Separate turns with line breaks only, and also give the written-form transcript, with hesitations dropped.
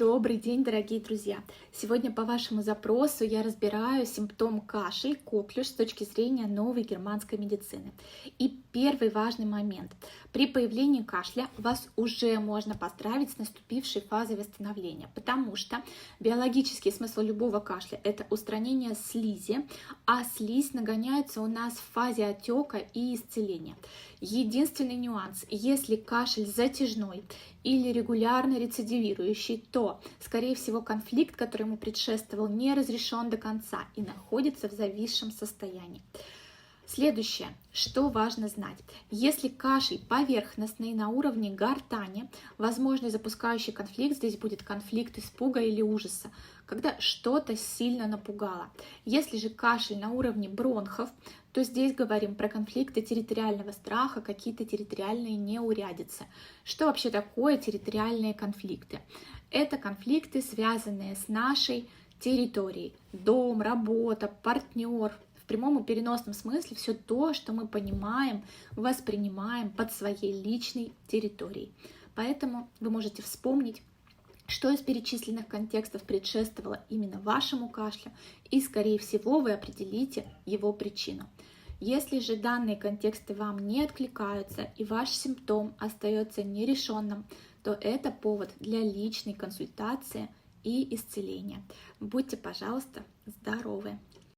Добрый день, дорогие друзья! Сегодня по вашему запросу я разбираю симптом кашель, коклюш с точки зрения новой германской медицины. И первый важный момент. При появлении кашля вас уже можно поздравить с наступившей фазой восстановления, потому что биологический смысл любого кашля – это устранение слизи, а слизь нагоняется у нас в фазе отека и исцеления. Единственный нюанс – если кашель затяжной или регулярно рецидивирующий, то, скорее всего, конфликт, который ему предшествовал, не разрешен до конца и находится в зависшем состоянии. Следующее, что важно знать. Если кашель поверхностный на уровне гортани, возможный запускающий конфликт здесь будет конфликт испуга или ужаса, когда что-то сильно напугало. Если же кашель на уровне бронхов, то здесь говорим про конфликты территориального страха, какие-то территориальные неурядицы. Что вообще такое территориальные конфликты? Это конфликты, связанные с нашей территорией. Дом, работа, партнер. В прямом и переносном смысле все то, что мы понимаем, воспринимаем под своей личной территорией. Поэтому вы можете вспомнить, что из перечисленных контекстов предшествовало именно вашему кашлю, и, скорее всего, вы определите его причину. Если же данные контексты вам не откликаются и ваш симптом остается нерешенным, то это повод для личной консультации и исцеления. Будьте, пожалуйста, здоровы!